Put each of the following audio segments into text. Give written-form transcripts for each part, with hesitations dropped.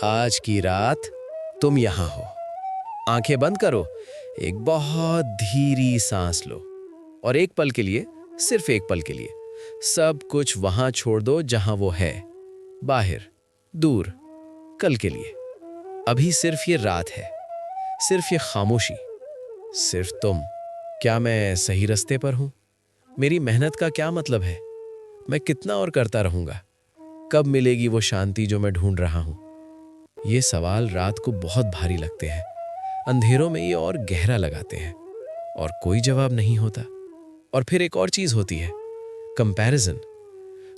आज की रात तुम यहां हो। आंखें बंद करो, एक बहुत धीरी सांस लो और एक पल के लिए, सिर्फ एक पल के लिए, सब कुछ वहां छोड़ दो जहां वो है, बाहर, दूर, कल के लिए। अभी सिर्फ ये रात है, सिर्फ ये खामोशी, सिर्फ तुम। क्या मैं सही रास्ते पर हूं? मेरी मेहनत का क्या मतलब है? मैं कितना और करता रहूंगा? कब मिलेगी वो शांति जो मैं ढूंढ रहा हूं? ये सवाल रात को बहुत भारी लगते हैं, अंधेरों में ये और गहरा लगाते हैं, और कोई जवाब नहीं होता। और फिर एक और चीज होती है, कंपैरिजन।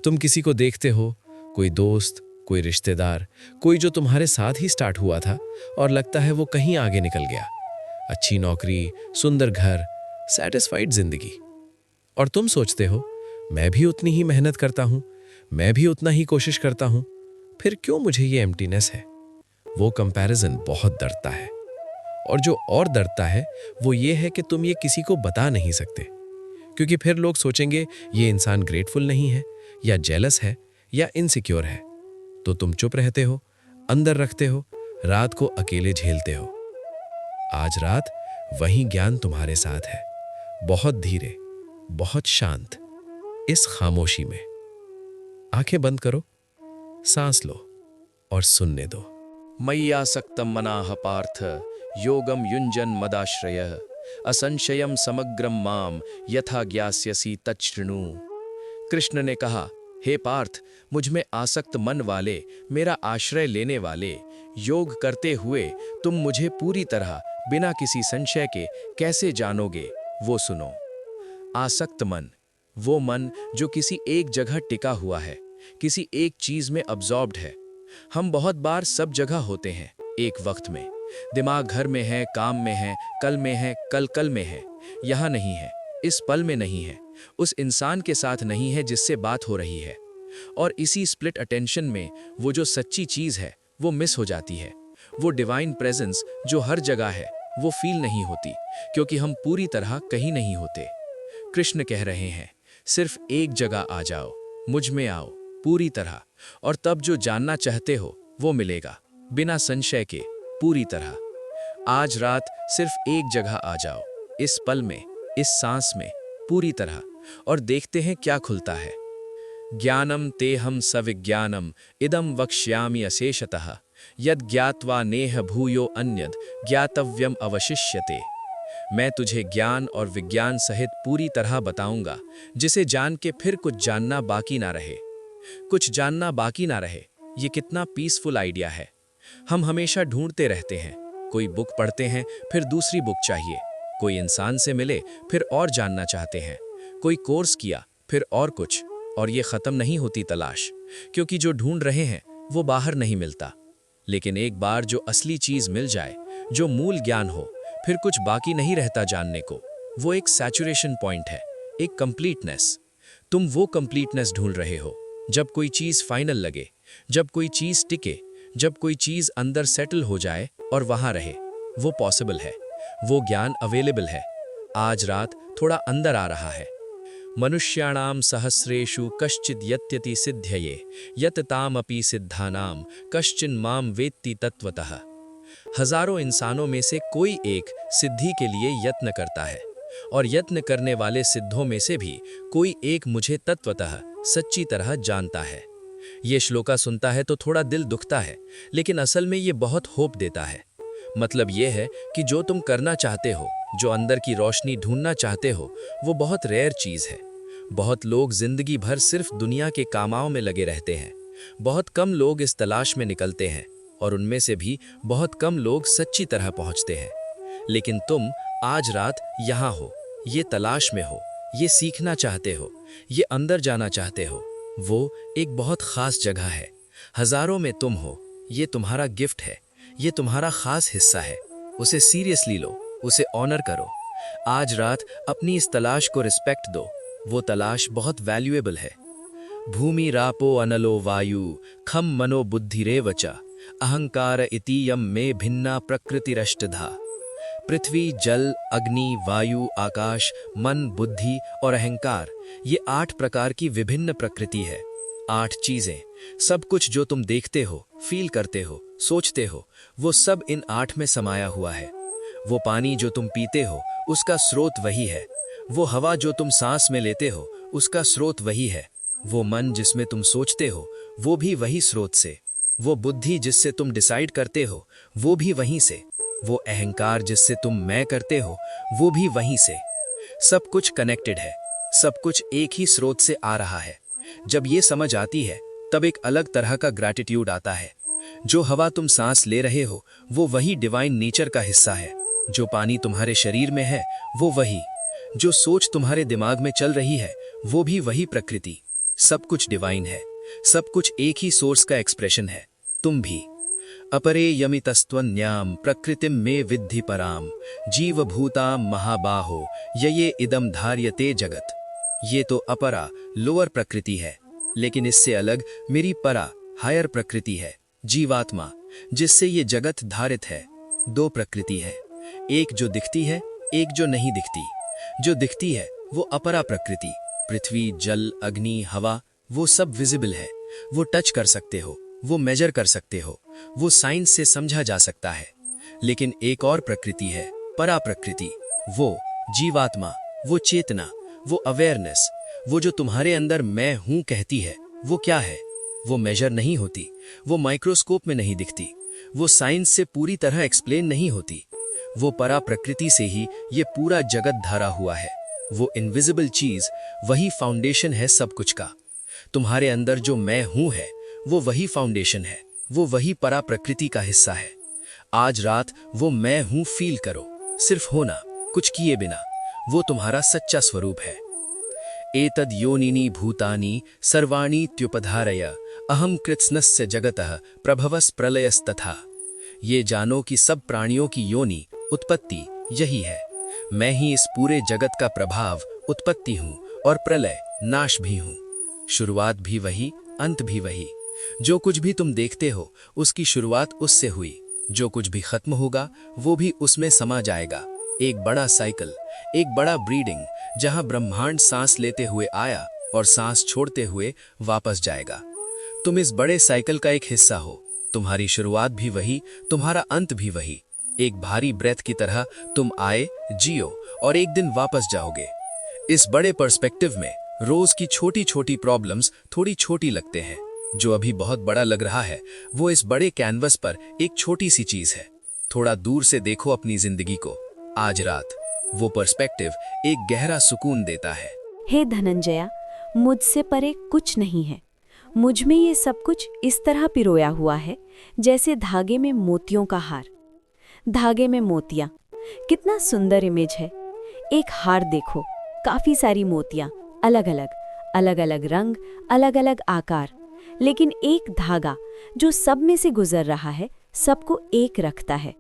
तुम किसी को देखते हो, कोई दोस्त, कोई रिश्तेदार, कोई जो तुम्हारे साथ ही स्टार्ट हुआ था, और लगता है वो कहीं आगे निकल गया। अच्छी नौकरी, सुंदर घर, सेटिस्फाइड जिंदगी। और तुम सोचते हो, मैं भी उतनी ही मेहनत करता हूं, मैं भी उतना ही कोशिश करता हूं, फिर क्यों मुझे ये एम्प्टीनेस है? वो कंपैरिजन बहुत डरता है। और जो और डरता है वो ये है कि तुम ये किसी को बता नहीं सकते, क्योंकि फिर लोग सोचेंगे ये इंसान ग्रेटफुल नहीं है, या जेलस है, या इनसिक्योर है। तो तुम चुप रहते हो, अंदर रखते हो, रात को अकेले झेलते हो। आज रात वही ज्ञान तुम्हारे साथ है, बहुत धीरे, बहुत शांत, इस खामोशी में। आंखें बंद करो, सांस लो और सुनने दो। मय्यासक्तं मनाः पार्थ योगम युञ्जन मदाश्रयः असंशयम समग्रम माम यथा ज्ञास्यसि तच्छृणु। कृष्ण ने कहा, हे पार्थ, मुझ में आसक्त मन वाले, मेरा आश्रय लेने वाले, योग करते हुए तुम मुझे पूरी तरह बिना किसी संशय के कैसे जानोगे, वो सुनो। आसक्त मन, वो मन जो किसी एक जगह टिका हुआ है, किसी एक चीज में अब्जॉर्ब्ड है। हम बहुत बार सब जगह होते हैं एक वक्त में। दिमाग घर में है, काम में है, कल में है, कल में है, यहाँ नहीं है, इस पल में नहीं है, उस इंसान के साथ नहीं है जिससे बात हो रही है। और इसी स्प्लिट अटेंशन में वो जो सच्ची चीज है वो मिस हो जाती है। वो डिवाइन प्रेजेंस जो हर जगह है वो फील नहीं होती, क्योंकि हम पूरी तरह कहीं नहीं होते। कृष्ण कह रहे हैं, सिर्फ एक जगह आ जाओ, मुझ में आओ पूरी तरह, और तब जो जानना चाहते हो वो मिलेगा, बिना संशय के, पूरी तरह। आज रात सिर्फ एक जगह आ जाओ, इस पल में, इस सांस में, पूरी तरह, और देखते हैं क्या खुलता है। ज्ञानम तेहम सविज्ञानम इदम वक्ष्यामि अशेषतः यद ज्ञात्वा नेह भूयो अन्यद ज्ञातव्यम अवशिष्यते। मैं तुझे ज्ञान और विज्ञान सहित पूरी तरह बताऊंगा, जिसे जान के फिर कुछ जानना बाकी ना रहे। कुछ जानना बाकी ना रहे, ये कितना पीसफुल आइडिया है। हम हमेशा ढूंढते रहते हैं, कोई बुक पढ़ते हैं, फिर दूसरी बुक चाहिए, कोई इंसान से मिले, फिर और जानना चाहते हैं, कोई कोर्स किया, फिर और कुछ, और ये खत्म नहीं होती तलाश, क्योंकि जो ढूंढ रहे हैं वो बाहर नहीं मिलता। लेकिन एक बार जो असली चीज मिल जाए, जो मूल ज्ञान हो, फिर कुछ बाकी नहीं रहता जानने को। वो एक सैचुरेशन पॉइंट है, एक कंप्लीटनेस। तुम वो कंप्लीटनेस ढूंढ रहे हो, जब कोई चीज फाइनल लगे, जब कोई चीज टिके, जब कोई चीज अंदर सेटल हो जाए और वहां रहे। वो पॉसिबल है, वो ज्ञान अवेलेबल है। आज रात थोड़ा अंदर आ रहा है। मनुष्याणाम सहस्रेषु कश्चिद यत्यति सिद्ध्यये यत तामपि सिद्धानाम कश्चिन माम वेत्ति तत्वतः। हजारों इंसानों में से कोई एक सिद्धि के लिए यत्न करता है, और यत्न करने वाले सिद्धों में से भी कोई एक मुझे तत्वतः सच्ची तरह जानता है। ये श्लोका सुनता है तो थोड़ा दिल दुखता है, लेकिन असल में ये बहुत होप देता है। मतलब ये है कि जो तुम करना चाहते हो, जो अंदर की रोशनी ढूंढना चाहते हो, वो बहुत रेयर चीज है। बहुत लोग जिंदगी भर सिर्फ दुनिया के कामाओं में लगे रहते हैं। बहुत कम लोग इस तलाश में निकलते हैं, और उनमें से भी बहुत कम लोग सच्ची तरह पहुंचते हैं। लेकिन तुम आज रात यहाँ हो, ये तलाश में हो, ये सीखना चाहते हो, ये अंदर जाना चाहते हो। वो एक बहुत खास जगह है, हजारों में तुम हो। ये तुम्हारा गिफ्ट है, ये तुम्हारा खास हिस्सा है। उसे सीरियसली लो, उसे ऑनर करो। आज रात अपनी इस तलाश को रिस्पेक्ट दो। वो तलाश बहुत वैल्यूएबल है। भूमि रापो अनलो वायु खम मनो बुद्धिरेव च अहंकार इतीयम में भिन्ना प्रकृतिरष्टधा। पृथ्वी, जल, अग्नि, वायु, आकाश, मन, बुद्धि और अहंकार, ये 8 प्रकार की विभिन्न प्रकृति है। 8 चीजें, सब कुछ जो तुम देखते हो, फील करते हो, सोचते हो, वो सब इन 8 में समाया हुआ है। वो पानी जो तुम पीते हो, उसका स्रोत वही है। वो हवा जो तुम सांस में लेते हो, उसका स्रोत वही है। वो मन जिसमें तुम सोचते हो, वो भी वही स्रोत से। वो बुद्धि जिससे तुम डिसाइड करते हो, वो भी वहीं से। वो अहंकार जिससे तुम मैं करते हो, वो भी वहीं से। सब कुछ कनेक्टेड है, सब कुछ एक ही स्रोत से आ रहा है। जब ये समझ आती है, तब एक अलग तरह का ग्रैटिट्यूड आता है। जो हवा तुम सांस ले रहे हो, वो वही डिवाइन नेचर का हिस्सा है। जो पानी तुम्हारे शरीर में है, वो वही। जो सोच तुम्हारे दिमाग में चल रही है, वो भी वही प्रकृति। सब कुछ डिवाइन है, सब कुछ एक ही सोर्स का एक्सप्रेशन है, तुम भी। अपरे यमितस्त्वन्याम प्रकृतिम में विद्धि पराम जीवभूताम महाबाहो ये इदम धार्यते जगत। ये तो अपरा लोअर प्रकृति है, लेकिन इससे अलग मेरी परा हायर प्रकृति है, जीवात्मा, जिससे ये जगत धारित है। दो प्रकृति है, एक जो दिखती है, एक जो नहीं दिखती। जो दिखती है वो अपरा प्रकृति, पृथ्वी, जल, अग्नि, हवा, वो सब विजिबल है। वो टच कर सकते हो, वो मेजर कर सकते हो, वो साइंस से समझा जा सकता है। लेकिन एक और प्रकृति है, परा प्रकृति, वो जीवात्मा, वो चेतना, वो अवेयरनेस, वो जो तुम्हारे अंदर मैं हूं कहती है, वो क्या है? वो मेजर नहीं होती, वो माइक्रोस्कोप में नहीं दिखती, वो साइंस से पूरी तरह एक्सप्लेन नहीं होती। वो परा प्रकृति से ही ये पूरा जगत धरा हुआ है। वो इनविजिबल चीज वही फाउंडेशन है सब कुछ का। तुम्हारे अंदर जो मैं हूं है, वो वही फाउंडेशन है, वो वही परा प्रकृति का हिस्सा है। आज रात वो मैं हूं फील करो, सिर्फ होना, कुछ किए बिना। वो तुम्हारा सच्चा स्वरूप है। एतद योनिनी भूतानि सर्वाणि त्युपधारय अहम कृत्स्नस्य जगतः प्रभवस् प्रलयस्तथा। ये जानो कि सब प्राणियों की योनि, उत्पत्ति यही है। मैं ही इस पूरे जगत का प्रभाव, उत्पत्ति हूँ और प्रलय, नाश भी हूँ। शुरुआत भी वही, अंत भी वही। जो कुछ भी तुम देखते हो, उसकी शुरुआत उससे हुई। जो कुछ भी खत्म होगा, वो भी उसमें समा जाएगा। एक बड़ा साइकिल, एक बड़ा ब्रीडिंग, जहां ब्रह्मांड सांस लेते हुए आया और सांस छोड़ते हुए वापस जाएगा। तुम इस बड़े साइकिल का एक हिस्सा हो। तुम्हारी शुरुआत भी वही, तुम्हारा अंत भी वही। एक भारी ब्रेथ की तरह तुम आए, जियो और एक दिन वापस जाओगे। इस बड़े पर्सपेक्टिव में रोज की छोटी छोटी प्रॉब्लम्स थोड़ी छोटी लगते हैं। जो अभी बहुत बड़ा लग रहा है, वो इस बड़े कैनवस पर एक छोटी सी चीज है। थोड़ा दूर से देखो अपनी जिंदगी को। आज रात वो पर्सपेक्टिव एक गहरा सुकून देता है। हे धनंजया, मुझसे परे कुछ नहीं है। मुझ में ये सब कुछ इस तरह पिरोया हुआ है जैसे धागे में मोतियों का हार। धागे में मोतियां, कितना सुंदर इमेज है। एक हार देखो, काफी सारी मोतियां, अलग अलग, अलग अलग रंग, अलग अलग आकार, लेकिन एक धागा जो सब में से गुजर रहा है, सबको एक रखता है।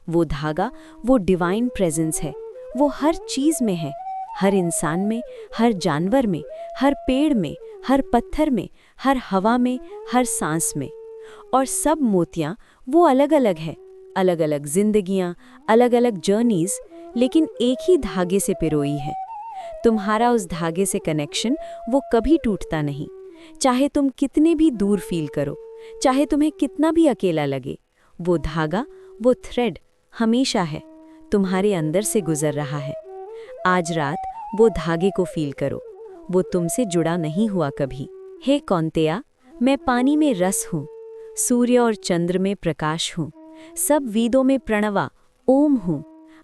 वो धागा, वो डिवाइन प्रेजेंस है। वो हर चीज में है, हर इंसान में, हर जानवर में, हर पेड़ में, हर पत्थर में, हर हवा में, हर सांस में। और सब मोतियां वो अलग अलग है, अलग अलग जिंदगियां, अलग अलग जर्नीज, लेकिन एक ही धागे से पिरोई है। तुम्हारा उस धागे से कनेक्शन वो कभी टूटता नहीं। चाहे तुम कितने भी दूर फील करो, चाहे तुम्हें कितना भी अकेला लगे, वो धागा, वो थ्रेड हमेशा है, तुम्हारे अंदर से गुजर रहा है। आज रात वो धागे को फील करो। वो तुमसे जुड़ा नहीं हुआ कभी। हे कौंतेया, मैं पानी में रस हूँ, सूर्य और चंद्र में प्रकाश हूँ, सब वेदों में प्रणवा ओम हूँ,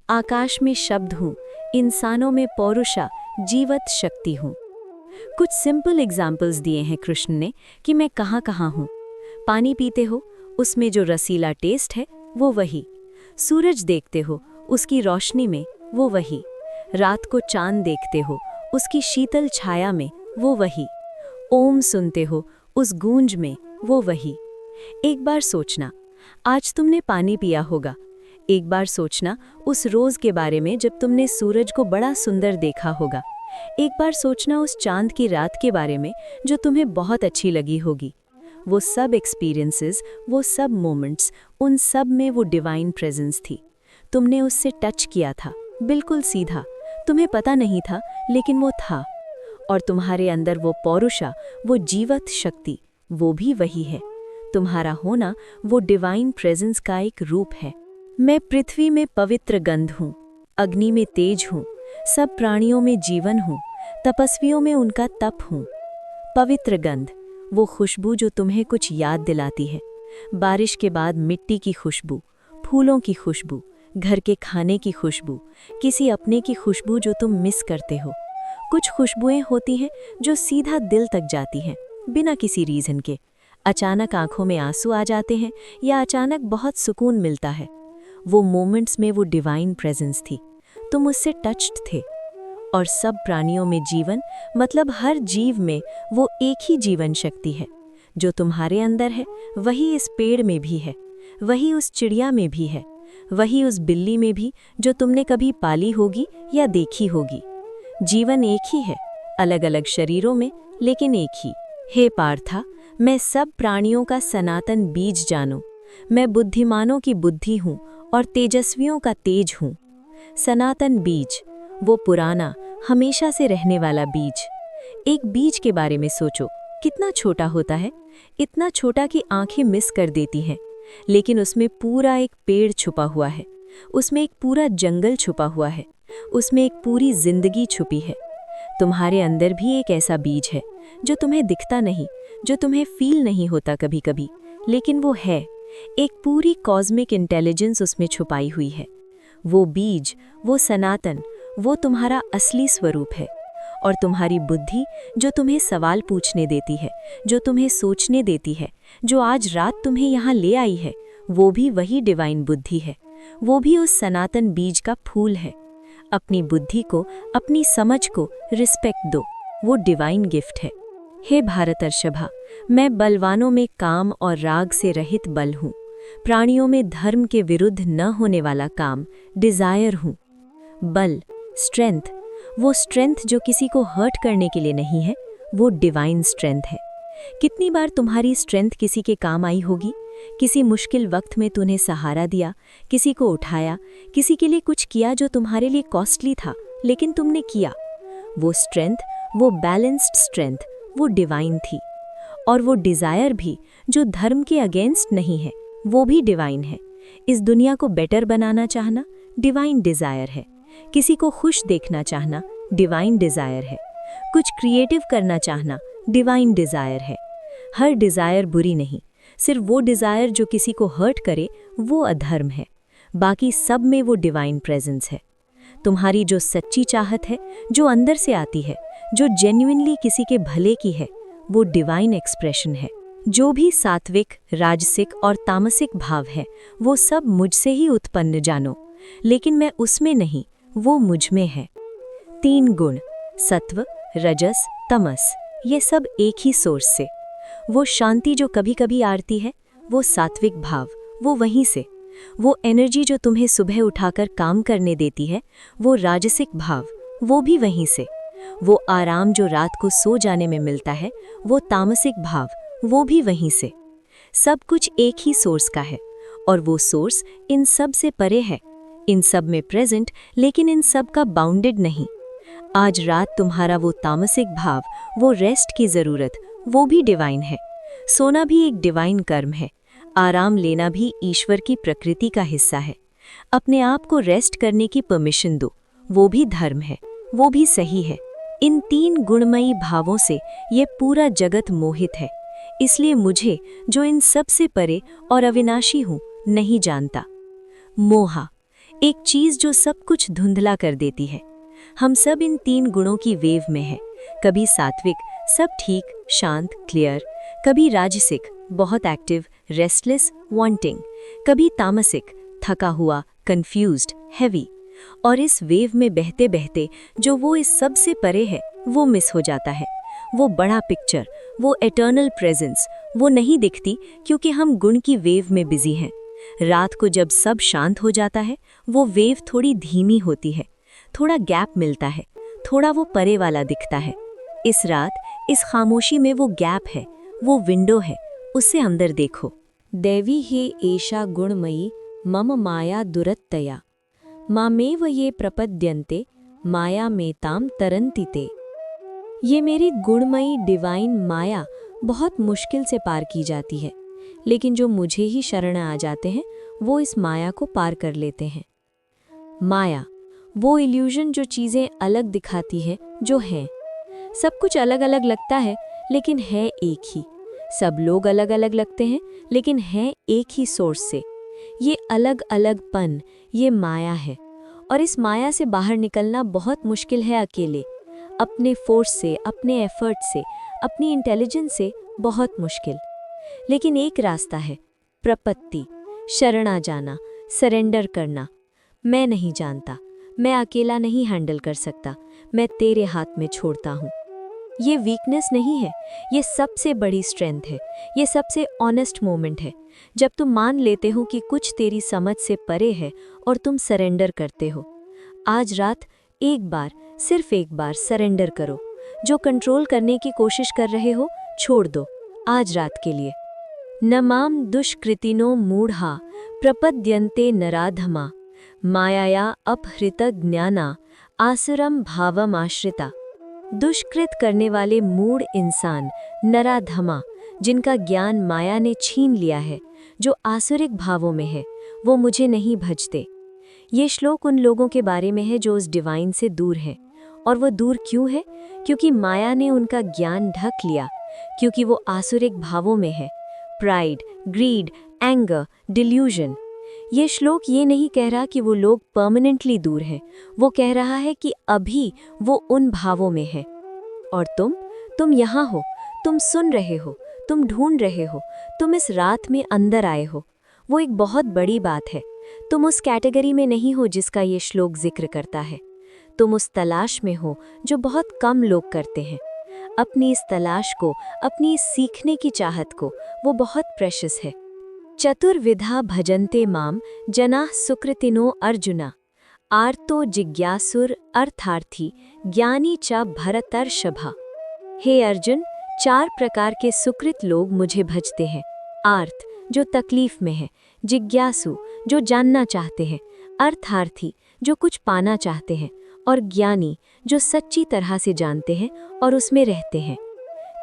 आकाश में शब्द हूँ, इंसानों में पौरुषा जीवत शक्ति हूँ। कुछ सिंपल एग्जाम्पल्स दिए हैं कृष्ण ने कि मैं कहाँ कहाँ हूँ। पानी पीते हो, उसमें जो रसीला टेस्ट है वो वही। सूरज देखते हो, उसकी रोशनी में वो वही। रात को चांद देखते हो, उसकी शीतल छाया में वो वही। ओम सुनते हो, उस गूंज में वो वही। एक बार सोचना, आज तुमने पानी पिया होगा। एक बार सोचना उस रोज के बारे में जब तुमने सूरज को बड़ा सुंदर देखा होगा। एक बार सोचना उस चांद की रात के बारे में जो तुम्हें बहुत अच्छी लगी होगी। वो सब एक्सपीरियंसेस, वो सब मोमेंट्स, उन सब में वो डिवाइन प्रेजेंस थी। तुमने उससे टच किया था, बिल्कुल सीधा। तुम्हें पता नहीं था, लेकिन वो था। और तुम्हारे अंदर वो पौरुषा, वो जीवत शक्ति, वो भी वही है। तुम्हारा होना वो डिवाइन प्रेजेंस का एक रूप है। मैं पृथ्वी में पवित्र गंध हूँ, अग्नि में तेज हूँ, सब प्राणियों में जीवन हूँ, तपस्वियों में उनका तप हूँ। पवित्र गंध, वो खुशबू जो तुम्हें कुछ याद दिलाती है। बारिश के बाद मिट्टी की खुशबू, फूलों की खुशबू, घर के खाने की खुशबू, किसी अपने की खुशबू जो तुम मिस करते हो। कुछ खुशबुएं होती हैं जो सीधा दिल तक जाती हैं, बिना किसी रीज़न के। अचानक आंखों में आंसू आ जाते हैं या अचानक बहुत सुकून मिलता है। वो मोमेंट्स में वो डिवाइन प्रेजेंस थी, तुम उससे टच्ड थे। और सब प्राणियों में जीवन, मतलब हर जीव में वो एक ही जीवन शक्ति है। जो तुम्हारे अंदर है वही इस पेड़ में भी है, वही उस चिड़िया में भी है, वही उस बिल्ली में भी जो तुमने कभी पाली होगी या देखी होगी। जीवन एक ही है, अलग अलग शरीरों में, लेकिन एक ही। हे पार्था, मैं सब प्राणियों का सनातन बीज जानो। मैं बुद्धिमानों की बुद्धि हूँ और तेजस्वियों का तेज हूँ। सनातन बीज, वो पुराना, हमेशा से रहने वाला बीज। एक बीज के बारे में सोचो, कितना छोटा होता है, इतना छोटा कि आंखें मिस कर देती हैं, लेकिन उसमें पूरा एक पेड़ छुपा हुआ है, उसमें एक पूरा जंगल छुपा हुआ है, उसमें एक पूरी जिंदगी छुपी है। तुम्हारे अंदर भी एक ऐसा बीज है जो तुम्हें दिखता नहीं, जो तुम्हें फील नहीं होता कभी कभी, लेकिन वो है। एक पूरी कॉस्मिक इंटेलिजेंस उसमें छुपाई हुई है। वो बीज, वो सनातन, वो तुम्हारा असली स्वरूप है। और तुम्हारी बुद्धि जो तुम्हें सवाल पूछने देती है, जो तुम्हें सोचने देती है, जो आज रात तुम्हें यहाँ ले आई है, वो भी वही डिवाइन बुद्धि है। वो भी उस सनातन बीज का फूल है। अपनी बुद्धि को, अपनी समझ को रिस्पेक्ट दो, वो डिवाइन गिफ्ट है। हे भारतर्षभा, मैं बलवानों में काम और राग से रहित बल हूँ, प्राणियों में धर्म के विरुद्ध न होने वाला काम, डिजायर हूँ। बल, स्ट्रेंथ, वो स्ट्रेंथ जो किसी को हर्ट करने के लिए नहीं है, वो डिवाइन स्ट्रेंथ है। कितनी बार तुम्हारी स्ट्रेंथ किसी के काम आई होगी? किसी मुश्किल वक्त में तूने सहारा दिया, किसी को उठाया, किसी के लिए कुछ किया जो तुम्हारे लिए कॉस्टली था, लेकिन तुमने किया। वो स्ट्रेंथ, वो बैलेंस्ड स्ट्रेंथ, वो डिवाइन थी। और वो डिज़ायर भी, जो धर्म के अगेंस्ट नहीं है, वो भी डिवाइन है। इस दुनिया को बेटर बनाना चाहना डिवाइन डिज़ायर है। किसी को खुश देखना चाहना डिवाइन डिज़ायर है। कुछ क्रिएटिव करना चाहना डिवाइन डिज़ायर है। हर डिज़ायर बुरी नहीं, सिर्फ वो डिज़ायर जो किसी को हर्ट करे वो अधर्म है। बाकी सब में वो डिवाइन प्रेजेंस है। तुम्हारी जो सच्ची चाहत है, जो अंदर से आती है, जो जेन्युइनली किसी के भले की है, वो डिवाइन एक्सप्रेशन है। जो भी सात्विक, राजसिक और तामसिक भाव है, वो सब मुझसे ही उत्पन्न जानो, लेकिन मैं उसमें नहीं, वो मुझ में है। 3 गुण, सत्व, रजस, तमस, ये सब एक ही सोर्स से। वो शांति जो कभी कभी आती है, वो सात्विक भाव, वो वहीं से। वो एनर्जी जो तुम्हें सुबह उठाकर काम करने देती है, वो राजसिक भाव, वो भी वहीं से। वो आराम जो रात को सो जाने में मिलता है, वो तामसिक भाव, वो भी वहीं से। सब कुछ एक ही सोर्स का है, और वो सोर्स इन सब से परे है, इन सब में प्रेजेंट, लेकिन इन सब का बाउंडेड नहीं। आज रात तुम्हारा वो तामसिक भाव, वो रेस्ट की ज़रूरत, वो भी डिवाइन है। सोना भी एक डिवाइन कर्म है। आराम लेना भी ईश्वर की प्रकृति का हिस्सा है। अपने आप को रेस्ट करने की परमिशन दो, वो भी धर्म है, वो भी सही है। इन 3 गुणमयी भावों से ये पूरा जगत मोहित है। इसलिए मुझे, जो इन सब से परे और अविनाशी हूँ, नहीं जानता। मोहा, एक चीज़ जो सब कुछ धुंधला कर देती है। हम सब इन 3 गुणों की वेव में हैं। कभी सात्विक, सब ठीक, शांत, क्लियर। कभी राजसिक, बहुत एक्टिव, रेस्टलेस, वांटिंग। कभी तामसिक, थका हुआ, कंफ्यूज्ड, हैवी। और इस वेव में बहते बहते जो वो इस सब से परे है, वो मिस हो जाता है। वो बड़ा पिक्चर, वो एटर्नल प्रेजेंस, वो नहीं दिखती क्योंकि हम गुण की वेव में बिजी हैं। रात को जब सब शांत हो जाता है, वो वेव थोड़ी धीमी होती है, थोड़ा गैप मिलता है, थोड़ा वो परे वाला दिखता है। इस रात, इस खामोशी में वो गैप है, वो विंडो है, उससे अंदर देखो। दैवी हे एषा गुणमयी मम माया दुरत्तया मामेव ये प्रपद्यन्ते माया मेताम तरन्ति ते। ये मेरी गुणमयी डिवाइन माया बहुत मुश्किल से पार की जाती है, लेकिन जो मुझे ही शरण आ जाते हैं वो इस माया को पार कर लेते हैं। माया, वो इल्यूजन जो चीज़ें अलग दिखाती है, जो हैं। सब कुछ अलग अलग लगता है लेकिन है एक ही। सब लोग अलग अलग लगते हैं लेकिन हैं एक ही सोर्स से। ये अलग अलगपन, ये माया है। और इस माया से बाहर निकलना बहुत मुश्किल है अकेले, अपने फोर्स से, अपने एफर्ट से, अपनी इंटेलिजेंस से बहुत मुश्किल। लेकिन एक रास्ता है, प्रपत्ति, शरणा जाना, सरेंडर करना। मैं नहीं जानता, मैं अकेला नहीं हैंडल कर सकता, मैं तेरे हाथ में छोड़ता हूँ। ये वीकनेस नहीं है, ये सबसे बड़ी स्ट्रेंथ है, ये सबसे ऑनेस्ट मोमेंट है, जब तुम मान लेते हो कि कुछ तेरी समझ से परे है और तुम सरेंडर करते हो। आज रात एक बार, सिर्फ एक बार सरेंडर करो। जो कंट्रोल करने की कोशिश कर रहे हो छोड़ दो, आज रात के लिए। न माम दुष्कृतिनो मूढ़ा प्रपद्यन्ते नराधमा मायाया अपहृत ज्ञाना आसुरम भावम आश्रिता। दुष्कृत करने वाले मूढ़ इंसान, नराधमा, जिनका ज्ञान माया ने छीन लिया है, जो आसुरिक भावों में है, वो मुझे नहीं भजते। ये श्लोक उन लोगों के बारे में है जो उस डिवाइन से दूर हैं। और वो दूर क्यों है? क्योंकि माया ने उनका ज्ञान ढक लिया, क्योंकि वो आसुरिक भावों में है। Pride, greed, anger, delusion. ये श्लोक ये नहीं कह रहा कि वो लोग परमानेंटली दूर हैं, वो कह रहा है कि अभी वो उन भावों में है। और तुम यहाँ हो, तुम सुन रहे हो, तुम ढूंढ रहे हो, तुम इस रात में अंदर आए हो। वो एक बहुत बड़ी बात है। तुम उस कैटेगरी में नहीं हो जिसका ये श्लोक जिक्र करता है। तुम उस तलाश में हो जो बहुत कम लोग करते हैं। अपनी इस तलाश को, अपनी इस सीखने की चाहत को, वो बहुत प्रेशियस है। चतुर्विधा भजन्ते माम जनाः सुकृतिनो अर्जुना आर्तो जिज्ञासुर अर्थार्थी ज्ञानी च भरतर्षभा। हे अर्जुन, 4 प्रकार के सुकृत लोग मुझे भजते हैं। आर्त, जो तकलीफ में है, जिज्ञासु, जो जानना चाहते हैं, अर्थार्थी, जो कुछ पाना चाहते हैं, और ज्ञानी, जो सच्ची तरह से जानते हैं और उसमें रहते हैं।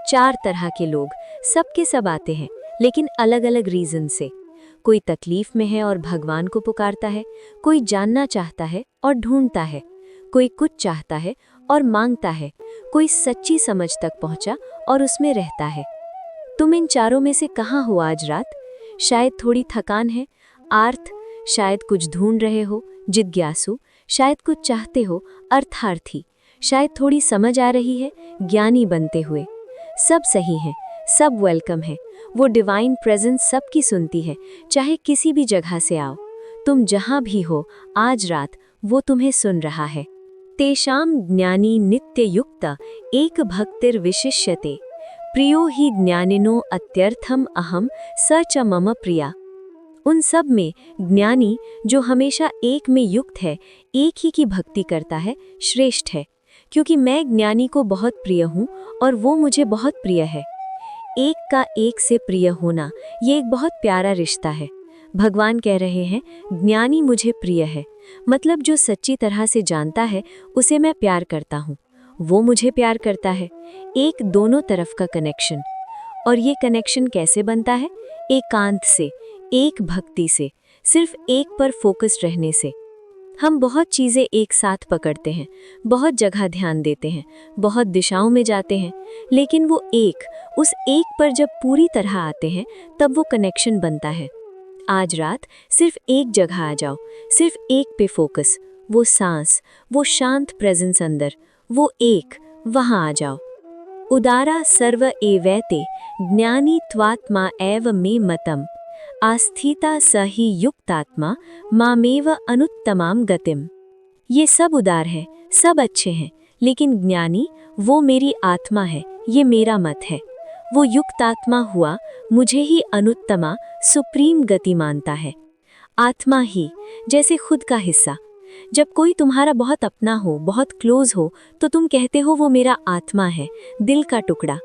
4 तरह के लोग, सबके सब आते हैं लेकिन अलग अलग रीजन से। कोई तकलीफ में है और भगवान को पुकारता है, कोई जानना चाहता है और ढूंढता है, कोई कुछ चाहता है और मांगता है, कोई सच्ची समझ तक पहुंचा और उसमें रहता है। तुम इन चारों में से कहाँ हो आज रात? शायद थोड़ी थकान है, आर्त, शायद कुछ ढूंढ रहे हो, जिज्ञासु, शायद कुछ चाहते हो, अर्थार्थी, शायद थोड़ी समझ आ रही है, ज्ञानी बनते हुए। सब सही है, सब वेलकम है। वो डिवाइन प्रेजेंस सबकी सुनती है, चाहे किसी भी जगह से आओ। तुम जहाँ भी हो आज रात, वो तुम्हें सुन रहा है। तेषां ज्ञानी नित्य युक्त एक भक्तिर विशिष्यते प्रियो ही ज्ञानिनो अत्यर्थम अहम स च मम प्रिया। उन सब में ज्ञानी जो हमेशा एक में युक्त है, एक ही की भक्ति करता है, श्रेष्ठ है, क्योंकि मैं ज्ञानी को बहुत प्रिय हूँ और वो मुझे बहुत प्रिय है। एक का एक से प्रिय होना, ये एक बहुत प्यारा रिश्ता है। भगवान कह रहे हैं, ज्ञानी मुझे प्रिय है, मतलब जो सच्ची तरह से जानता है उसे मैं प्यार करता हूँ, वो मुझे प्यार करता है। एक दोनों तरफ का कनेक्शन। और ये कनेक्शन कैसे बनता है? एकांत से, एक भक्ति से, सिर्फ एक पर फोकस रहने से। हम बहुत चीज़ें एक साथ पकड़ते हैं, बहुत जगह ध्यान देते हैं, बहुत दिशाओं में जाते हैं, लेकिन वो उस एक पर जब पूरी तरह आते हैं तब वो कनेक्शन बनता है। आज रात सिर्फ एक जगह आ जाओ, सिर्फ एक पे फोकस, वो सांस, वो शांत प्रेजेंस अंदर, वो एक, वहाँ आ जाओ। उदारा सर्व एवैते ज्ञानी त्वात्मा एव मे मतम आस्थिता स ही युक्तात्मा मामेव अनुत्तमाम गतिम। ये सब उदार है, सब अच्छे हैं, लेकिन ज्ञानी वो मेरी आत्मा है, ये मेरा मत है। वो युक्तात्मा हुआ, मुझे ही अनुत्तमा, सुप्रीम गति मानता है। आत्मा ही, जैसे खुद का हिस्सा। जब कोई तुम्हारा बहुत अपना हो, बहुत क्लोज हो, तो तुम कहते हो वो मेरा आत्मा है, दिल का टुकड़ा।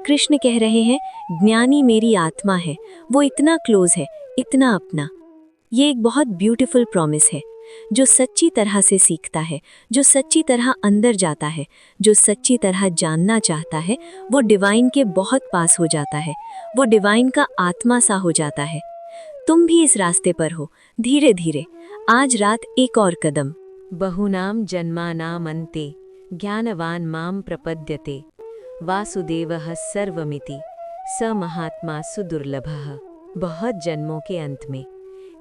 कृष्ण कह रहे हैं, ज्ञानी मेरी आत्मा है, वो इतना क्लोज है, इतना अपना। ये एक बहुत ब्यूटीफुल प्रॉमिस है। जो सच्ची तरह से सीखता है, जो सच्ची तरह अंदर जाता है, जो सच्ची तरह जानना चाहता है, वो डिवाइन के बहुत पास हो जाता है, वो डिवाइन का आत्मा सा हो जाता है। तुम भी इस रास्ते पर हो, धीरे धीरे। आज रात एक और कदम। बहुनाम जन्मानाम अन्ते ज्ञानवान माम प्रपद्यते वासुदेवः सर्वमिति स महात्मा सुदुर्लभः। बहुत जन्मों के अंत में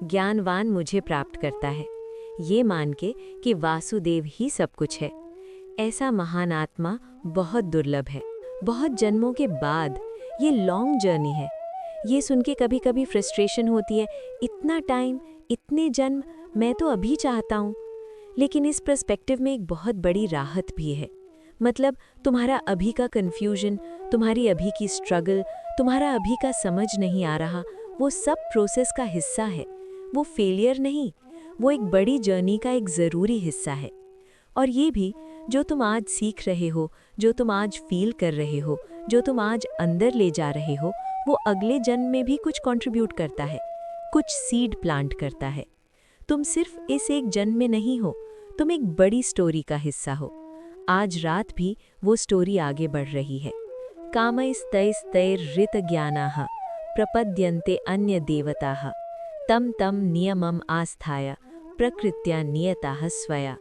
ज्ञानवान मुझे प्राप्त करता है, ये मान के कि वासुदेव ही सब कुछ है। ऐसा महान आत्मा बहुत दुर्लभ है। बहुत जन्मों के बाद ये लॉन्ग जर्नी है। ये सुन के कभी कभी फ्रस्ट्रेशन होती है, इतना टाइम, इतने जन्म, मैं तो अभी चाहता हूँ। लेकिन इस पर्सपेक्टिव में एक बहुत बड़ी राहत भी है। मतलब तुम्हारा अभी का कन्फ्यूजन, तुम्हारी अभी की स्ट्रगल, तुम्हारा अभी का समझ नहीं आ रहा, वो सब प्रोसेस का हिस्सा है। वो फेलियर नहीं, वो एक बड़ी जर्नी का एक ज़रूरी हिस्सा है। और ये भी जो तुम आज सीख रहे हो, जो तुम आज फील कर रहे हो, जो तुम आज अंदर ले जा रहे हो, वो अगले जन्म में भी कुछ कंट्रीब्यूट करता है, कुछ सीड प्लांट करता है। तुम सिर्फ इस एक जन्म में नहीं हो, तुम एक बड़ी स्टोरी का हिस्सा हो। आज रात भी वो स्टोरी आगे बढ़ रही है। कामैस्तैस्तैर्हृत ज्ञानाः प्रपद्यन्ते अन्य देवताः तम तम नियमम आस्थाय प्रकृत्या नियताः स्वया।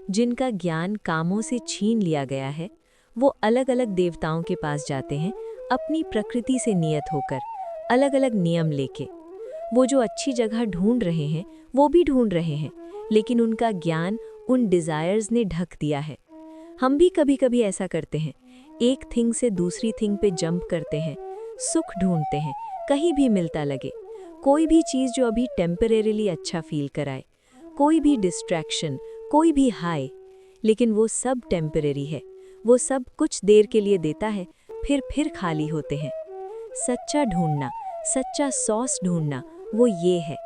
जिनका ज्ञान कामों से छीन लिया गया है, वो अलग अलग देवताओं के पास जाते हैं, अपनी प्रकृति से नियत होकर, अलग अलग नियम लेके। वो जो अच्छी जगह ढूंढ रहे हैं, वो भी ढूंढ रहे हैं, लेकिन उनका ज्ञान उन डिज़ायर्स ने ढक दिया है। हम भी कभी कभी ऐसा करते हैं, एक थिंग से दूसरी थिंग पे जंप करते हैं, सुख ढूंढते हैं, कहीं भी मिलता लगे, कोई भी चीज़ जो अभी टेम्परेरीली अच्छा फील कराए, कोई भी डिस्ट्रैक्शन, कोई भी हाई। लेकिन वो सब टेम्परेरी है, वो सब कुछ देर के लिए देता है, फिर खाली होते हैं। सच्चा ढूंढना, सच्चा सॉस ढूंढना, वो ये है।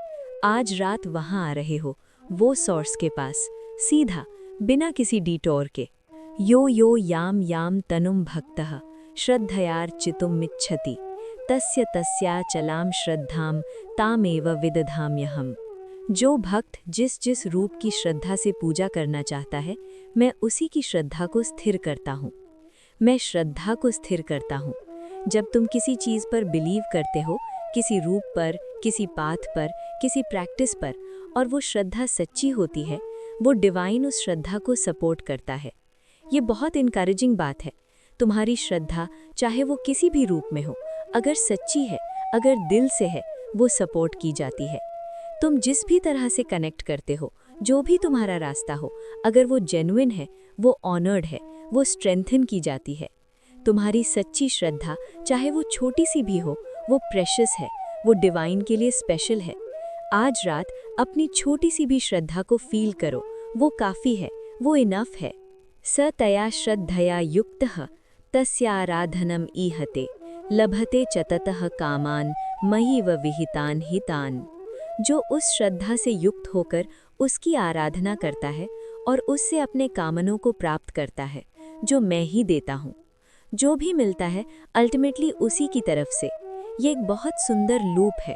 आज रात वहाँ आ रहे हो, वो सॉर्स के पास, सीधा, बिना किसी डिटोर के। यो यो याम याम तनुम भक्तः श्रद्धयार्चितुमिच्छति तस्य तस्याचलां श्रद्धां तामेव विदधाम्यहम्। जो भक्त जिस जिस रूप की श्रद्धा से पूजा करना चाहता है, मैं उसी की श्रद्धा को स्थिर करता हूँ। मैं श्रद्धा को स्थिर करता हूँ। जब तुम किसी चीज़ पर बिलीव करते हो, किसी रूप पर, किसी पाथ पर, किसी प्रैक्टिस पर, और वो श्रद्धा सच्ची होती है, वो डिवाइन उस श्रद्धा को सपोर्ट करता है। ये बहुत इनकरेजिंग बात है। तुम्हारी श्रद्धा, चाहे वो किसी भी रूप में हो, अगर सच्ची है, अगर दिल से है, वो सपोर्ट की जाती है। तुम जिस भी तरह से कनेक्ट करते हो, जो भी तुम्हारा रास्ता हो, अगर वो जेन्युइन है, वो ऑनर्ड है, वो स्ट्रेंथन की जाती है। तुम्हारी सच्ची श्रद्धा, चाहे वो छोटी सी भी हो, वो प्रेशियस है, वो डिवाइन के लिए स्पेशल है। आज रात अपनी छोटी सी भी श्रद्धा को फील करो, वो काफ़ी है, वो इनफ है। स तया श्रद्धया युक्तः तस्याराधनम ईहते लभते च ततः कामान मयीव विहितान हितान। जो उस श्रद्धा से युक्त होकर उसकी आराधना करता है और उससे अपने कामनों को प्राप्त करता है, जो मैं ही देता हूँ। जो भी मिलता है अल्टीमेटली उसी की तरफ से। ये एक बहुत सुंदर लूप है।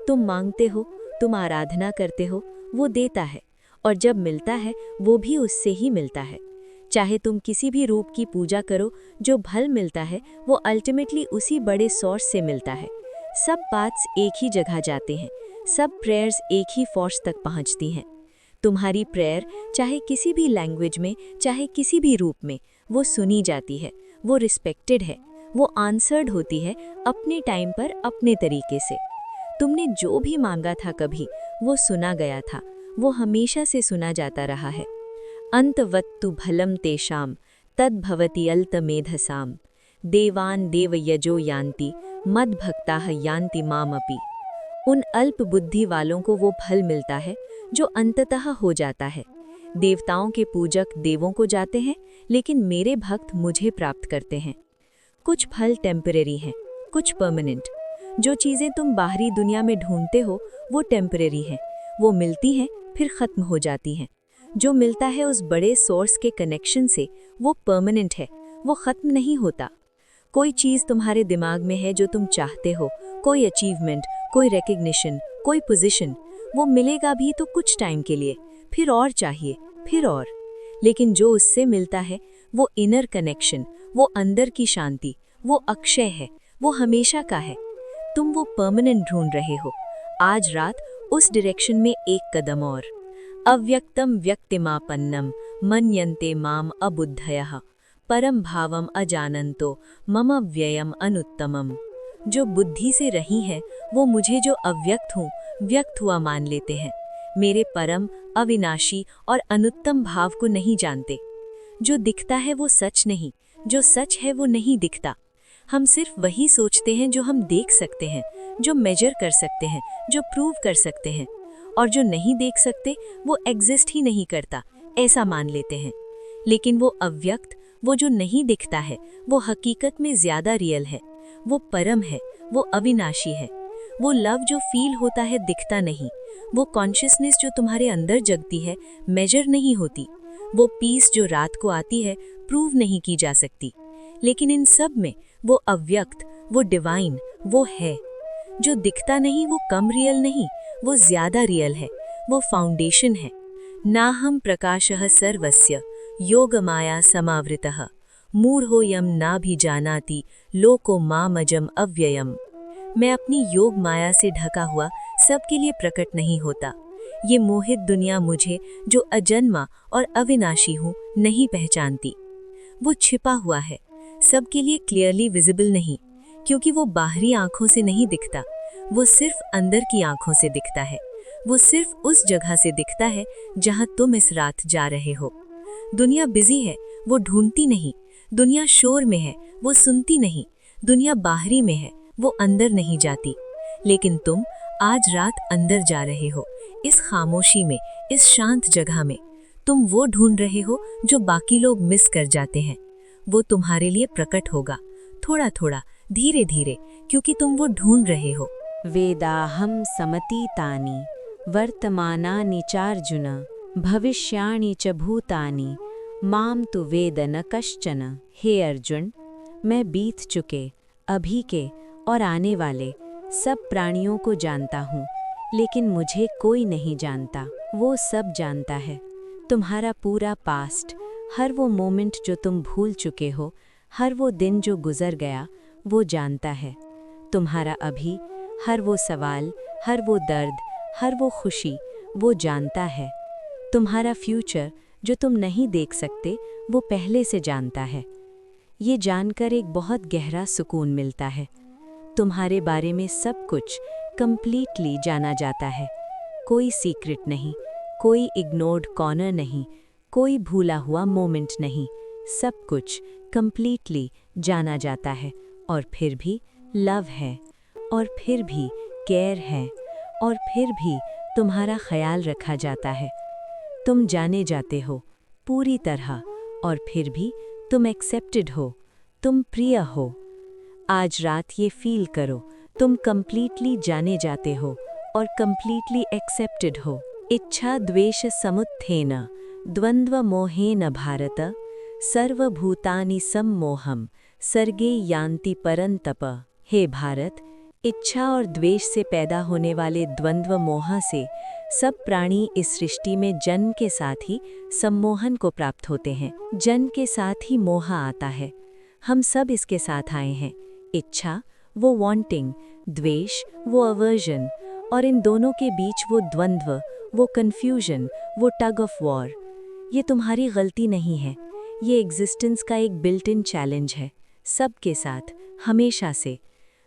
तुम मांगते हो, तुम आराधना करते हो, वो देता है, और जब मिलता है वो भी उससे ही मिलता है। चाहे तुम किसी भी रूप की पूजा करो, जो फल मिलता है वो अल्टीमेटली उसी बड़े सोर्स से मिलता है। सब पाथ्स एक ही जगह जाते हैं, सब प्रेयर्स एक ही फोर्स तक पहुंचती हैं। तुम्हारी प्रेयर चाहे किसी भी लैंग्वेज में, चाहे किसी भी रूप में, वो सुनी जाती है, वो रिस्पेक्टेड है, वो आंसर्ड होती है अपने टाइम पर, अपने तरीके से। तुमने जो भी मांगा था कभी, वो सुना गया था, वो हमेशा से सुना जाता रहा है। अंतवत्तु भलम तेषाम तद्भवति अल्तमेधसाम देवान देवयजो यान्ति मद्भक्ताः यान्ति मामपि। उन अल्प बुद्धि वालों को वो फल मिलता है जो अंततः हो जाता है। देवताओं के पूजक देवों को जाते हैं, लेकिन मेरे भक्त मुझे प्राप्त करते हैं। कुछ फल टेम्परेरी हैं, कुछ परमानेंट। जो चीज़ें तुम बाहरी दुनिया में ढूंढते हो वो टेम्परेरी हैं, वो मिलती हैं फिर ख़त्म हो जाती हैं। जो मिलता है उस बड़े सोर्स के कनेक्शन से, वो परमानेंट है, वो ख़त्म नहीं होता। कोई चीज़ तुम्हारे दिमाग में है जो तुम चाहते हो, कोई अचीवमेंट, कोई रिकग्निशन, कोई पोजीशन, वो मिलेगा भी तो कुछ टाइम के लिए, फिर और चाहिए, फिर और। लेकिन जो उससे मिलता है वो इनर कनेक्शन, वो अंदर की शांति, वो अक्षय है, वो हमेशा का है। तुम वो परमानेंट ढूंढ रहे हो। आज रात उस डायरेक्शन में एक कदम और। अव्यक्तम व्यक्तिमापन्नम मन्यन्ते माम अबुद्धयः परम भावम अजानन्तो मम व्ययम अनुत्तमम। जो बुद्धि से रही है वो मुझे जो अव्यक्त हूँ व्यक्त हुआ मान लेते हैं, मेरे परम अविनाशी और अनुत्तम भाव को नहीं जानते। जो दिखता है वो सच नहीं, जो सच है वो नहीं दिखता। हम सिर्फ वही सोचते हैं जो हम देख सकते हैं, जो मेजर कर सकते हैं, जो प्रूव कर सकते हैं, और जो नहीं देख सकते वो एग्जिस्ट ही नहीं करता, ऐसा मान लेते हैं। लेकिन वो अव्यक्त, वो जो नहीं दिखता है, वो हकीकत में ज्यादा रियल है, वो परम है, वो अविनाशी है। वो लव जो फील होता है दिखता नहीं, वो कॉन्शियसनेस जो तुम्हारे अंदर जगती है मेजर नहीं होती, वो पीस जो रात को आती है प्रूव नहीं की जा सकती। लेकिन इन सब में वो अव्यक्त, वो डिवाइन, वो है। जो दिखता नहीं वो कम रियल नहीं, वो ज्यादा रियल है, वो फाउंडेशन है। नाहम प्रकाशः सर्वस्य योग माया समावृतः मूढ़ोऽयं नाभिजानाति लोको मामजम अव्ययम। मैं अपनी योग माया से ढका हुआ सबके लिए प्रकट नहीं होता। ये मोहित दुनिया मुझे जो अजन्मा और अविनाशी हूँ नहीं पहचानती। वो छिपा हुआ है, सबके लिए क्लियरली विजिबल नहीं, क्योंकि वो बाहरी आंखों से नहीं दिखता, वो सिर्फ अंदर की आंखों से दिखता है। वो सिर्फ उस जगह से दिखता है जहां तुम इस रात जा रहे हो। दुनिया बिजी है, वो ढूंढती नहीं। दुनिया शोर में है, वो सुनती नहीं। दुनिया बाहरी में है, वो अंदर नहीं जाती। लेकिन तुम आज रात अंदर जा रहे हो, इस खामोशी में, इस शांत जगह में। तुम वो ढूंढ रहे हो जो बाकी लोग मिस कर जाते हैं। वो तुम्हारे लिए प्रकट होगा, थोड़ा थोड़ा, धीरे धीरे, क्योंकि तुम वो ढूंढ रहे हो। वेदाहं समतीतानि वर्तमानानि चार्जुन भविष्याणि च भूतानि माम तु वेद न कश्चन। हे अर्जुन, मैं बीत चुके, अभी के और आने वाले सब प्राणियों को जानता हूँ, लेकिन मुझे कोई नहीं जानता। वो सब जानता है। तुम्हारा पूरा पास्ट, हर वो मोमेंट जो तुम भूल चुके हो, हर वो दिन जो गुजर गया, वो जानता है। तुम्हारा अभी, हर वो सवाल, हर वो दर्द, हर वो खुशी, वो जानता है। तुम्हारा फ्यूचर जो तुम नहीं देख सकते, वो पहले से जानता है। ये जानकर एक बहुत गहरा सुकून मिलता है। तुम्हारे बारे में सब कुछ कंप्लीटली जाना जाता है। कोई सीक्रेट नहीं, कोई इग्नोर्ड कॉर्नर नहीं, कोई भूला हुआ मोमेंट नहीं। सब कुछ कंप्लीटली जाना जाता है। और फिर भी लव है, और फिर भी केयर है, और फिर भी तुम्हारा ख्याल रखा जाता है। तुम जाने जाते हो पूरी तरह, और फिर भी तुम एक्सेप्टेड हो, तुम प्रिय हो। आज रात ये फील करो, तुम कंप्लीटली जाने जाते हो और कंप्लीटली एक्सेप्टेड हो। इच्छा द्वेष समुत्थेन द्वंद्व मोहेन भारत सर्वभूतानि सम्मोहम सर्गे यान्ति परंतप। हे भारत, इच्छा और द्वेष से पैदा होने वाले द्वंद्व मोह से सब प्राणी इस सृष्टि में जन्म के साथ ही सम्मोहन को प्राप्त होते हैं। जन्म के साथ ही मोह आता है। हम सब इसके साथ आए हैं। इच्छा, वो वांटिंग, द्वेष, वो अवर्जन, और इन दोनों के बीच वो द्वंद्व, वो कंफ्यूजन, वो टग ऑफ वॉर। ये तुम्हारी गलती नहीं है। ये एग्जिस्टेंस का एक बिल्ट इन चैलेंज है, सबके साथ, हमेशा से।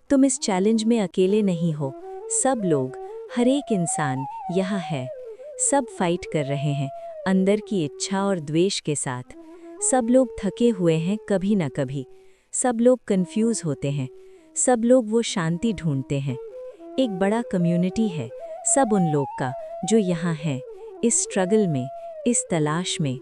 तुम इस चैलेंज में अकेले नहीं हो। सब लोग, हर एक इंसान यहाँ है। सब फाइट कर रहे हैं अंदर की इच्छा और द्वेष के साथ। सब लोग थके हुए हैं कभी न कभी। सब लोग कंफ्यूज होते हैं। सब लोग वो शांति ढूंढते हैं। एक बड़ा कम्युनिटी है सब उन लोग का जो यहाँ है, इस स्ट्रगल में, इस तलाश में।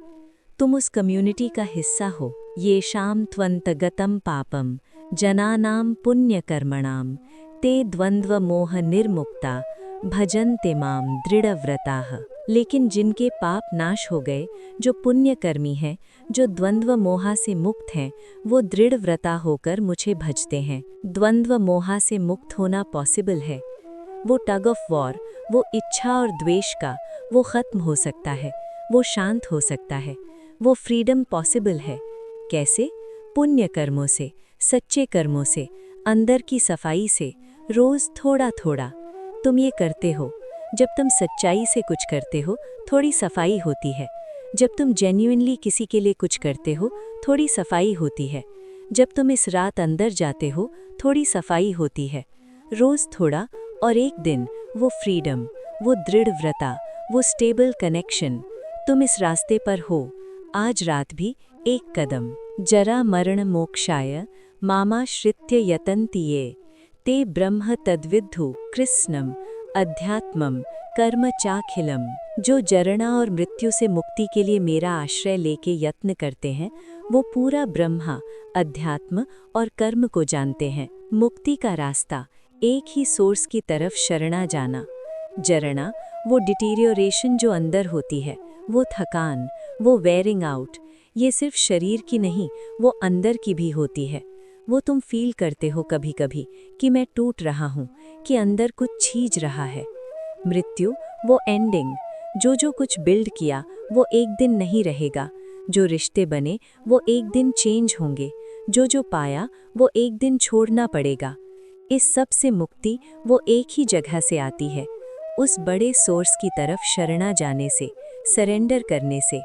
तुम उस कम्युनिटी का हिस्सा हो। ये शाम त्वंतगतम पापम जनानाम पुण्यकर्मणाम ते द्वंद्व मोह निर्मुक्ता भजन्ते माम दृढ़व्रताः। लेकिन जिनके पाप नाश हो गए, जो पुण्यकर्मी हैं, जो द्वंद्व मोहा से मुक्त हैं, वो दृढ़व्रता होकर मुझे भजते हैं। द्वंद्व मोहा से मुक्त होना पॉसिबल है। वो टग ऑफ वॉर, वो इच्छा और द्वेष का, वो खत्म हो सकता है, वो शांत हो सकता है, वो फ्रीडम पॉसिबल है। कैसे? पुण्य कर्मों से, सच्चे कर्मों से, अंदर की सफाई से, रोज थोड़ा थोड़ा। तुम ये करते हो। जब तुम सच्चाई से कुछ करते हो, थोड़ी सफाई होती है। जब तुम जेन्युइनली किसी के लिए कुछ करते हो, थोड़ी सफाई होती है। जब तुम इस रात अंदर जाते हो, थोड़ी सफाई होती है। रोज थोड़ा, और एक दिन वो फ्रीडम, वो दृढ़ व्रता, वो स्टेबल कनेक्शन। तुम इस रास्ते पर हो। आज रात भी एक कदम। जरा मरण मोक्षाय मामाश्रित्य यतन्ति ये, ते ब्रह्म तद्विद्धु कृष्णम अध्यात्मम कर्म चाखिलम। जो जरणा और मृत्यु से मुक्ति के लिए मेरा आश्रय लेके यत्न करते हैं, वो पूरा ब्रह्मा, अध्यात्म और कर्म को जानते हैं। मुक्ति का रास्ता एक ही सोर्स की तरफ शरणा जाना। जरणा, वो डिटीरियोरेशन जो अंदर होती है, वो थकान, वो वेयरिंग आउट, ये सिर्फ शरीर की नहीं, वो अंदर की भी होती है। वो तुम फील करते हो कभी कभी कि मैं टूट रहा हूँ, कि अंदर कुछ छीज रहा है। मृत्यु, वो एंडिंग, जो कुछ बिल्ड किया वो एक दिन नहीं रहेगा। जो रिश्ते बने वो एक दिन चेंज होंगे। जो पाया वो एक दिन छोड़ना पड़ेगा। इस सब से मुक्ति वो एक ही जगह से आती है, उस बड़े सोर्स की तरफ शरणा जाने से, सरेंडर करने से।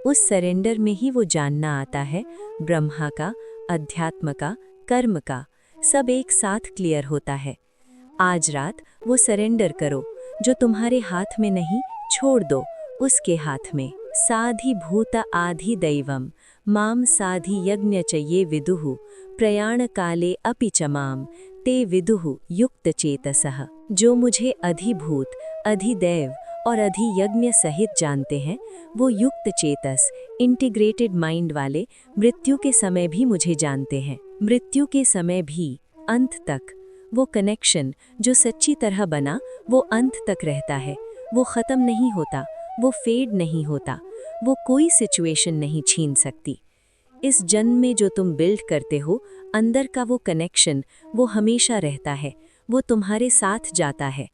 उस सरेंडर में ही वो जानना आता है, ब्रह्मा का, अध्यात्म का, कर्म का, सब एक साथ क्लियर होता है। आज रात वो सरेंडर करो। जो तुम्हारे हाथ में नहीं, छोड़ दो उसके हाथ में। साधि भूत आधि दैवम माम साधि यज्ञ च ये विदुहु प्रयाण काले अपि च माम ते विदुहु युक्त चेतसः। जो मुझे अधिभूत, अधिदैव और अधियज्ञ सहित जानते हैं, वो युक्त चेतस, इंटीग्रेटेड माइंड वाले मृत्यु के समय भी मुझे जानते हैं। मृत्यु के समय भी, अंत तक। वो कनेक्शन जो सच्ची तरह बना, वो अंत तक रहता है। वो ख़त्म नहीं होता, वो फेड नहीं होता, वो कोई सिचुएशन नहीं छीन सकती। इस जन्म में जो तुम बिल्ड करते हो, अंदर का वो कनेक्शन, वो हमेशा रहता है, वो तुम्हारे साथ जाता है।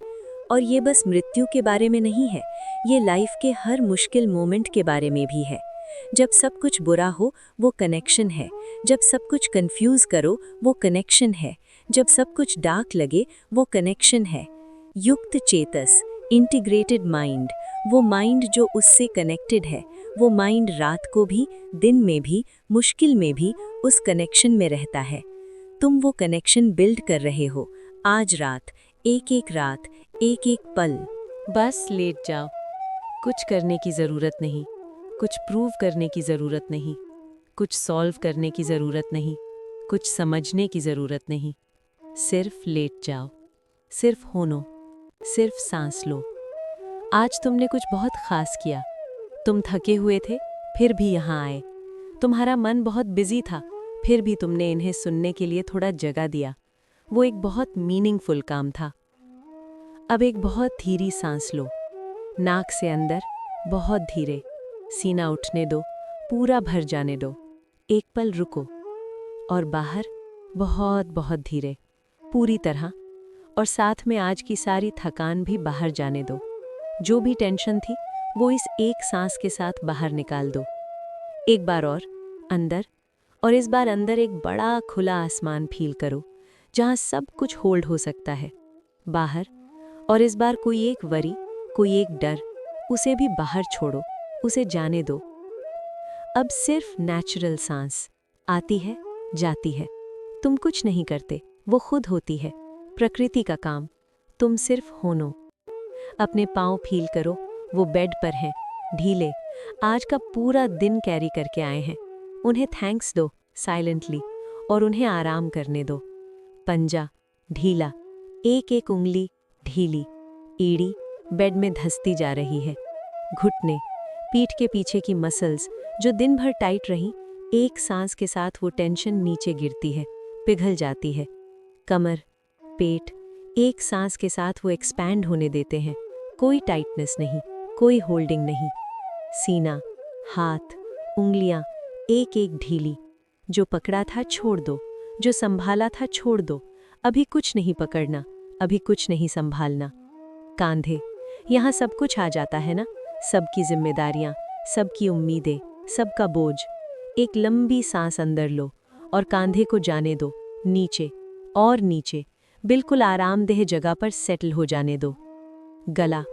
और ये बस मृत्यु के बारे में नहीं है, ये लाइफ के हर मुश्किल मोमेंट के बारे में भी है। जब सब कुछ बुरा हो, वो कनेक्शन है। जब सब कुछ कंफ्यूज करो, वो कनेक्शन है। जब सब कुछ डार्क लगे, वो कनेक्शन है। युक्त चेतस, इंटीग्रेटेड माइंड, वो माइंड जो उससे कनेक्टेड है, वो माइंड रात को भी, दिन में भी, मुश्किल में भी उस कनेक्शन में रहता है। तुम वो कनेक्शन बिल्ड कर रहे हो। आज रात, एक एक रात, एक एक पल। बस लेट जाओ। कुछ करने की ज़रूरत नहीं, कुछ प्रूव करने की ज़रूरत नहीं, कुछ सॉल्व करने की ज़रूरत नहीं, कुछ समझने की ज़रूरत नहीं। सिर्फ लेट जाओ, सिर्फ होनो, सिर्फ सांस लो। आज तुमने कुछ बहुत खास किया। तुम थके हुए थे, फिर भी यहाँ आए। तुम्हारा मन बहुत बिजी था, फिर भी तुमने इन्हें सुनने के लिए थोड़ा जगह दिया। वो एक बहुत मीनिंगफुल काम था। अब एक बहुत धीरी सांस लो, नाक से अंदर, बहुत धीरे। सीना उठने दो, पूरा भर जाने दो। एक पल रुको, और बाहर बहुत बहुत धीरे, पूरी तरह। और साथ में आज की सारी थकान भी बाहर जाने दो। जो भी टेंशन थी, वो इस एक सांस के साथ बाहर निकाल दो। एक बार और अंदर, और इस बार अंदर एक बड़ा खुला आसमान फील करो, जहाँ सब कुछ होल्ड हो सकता है। बाहर, और इस बार कोई एक वरी, कोई एक डर, उसे भी बाहर छोड़ो, उसे जाने दो। अब सिर्फ नेचुरल सांस आती है, जाती है। तुम कुछ नहीं करते, वो खुद होती है, प्रकृति का काम। तुम सिर्फ होनो। अपने पाँव फील करो, वो बेड पर हैं, ढीले। आज का पूरा दिन कैरी करके आए हैं। उन्हें थैंक्स दो साइलेंटली, और उन्हें आराम करने दो। पंजा ढीला, एक एक उंगली ढीली। एड़ी बेड में धंसती जा रही है। घुटने, पीठ के पीछे की मसल्स जो दिन भर टाइट रहीं, एक सांस के साथ वो टेंशन नीचे गिरती है, पिघल जाती है। कमर, पेट, एक सांस के साथ वो एक्सपैंड होने देते हैं। कोई टाइटनेस नहीं, कोई होल्डिंग नहीं। सीना, हाथ, उंगलियां, एक एक ढीली। जो पकड़ा था छोड़ दो, जो संभाला था छोड़ दो। अभी कुछ नहीं पकड़ना, अभी कुछ नहीं संभालना। कांधे, यहाँ सब कुछ आ जाता है ना, सबकी जिम्मेदारियाँ, सबकी उम्मीदें, सबका बोझ। एक लंबी सांस अंदर लो और कांधे को जाने दो, नीचे और नीचे, बिल्कुल आरामदेह जगह पर सेटल हो जाने दो। गला,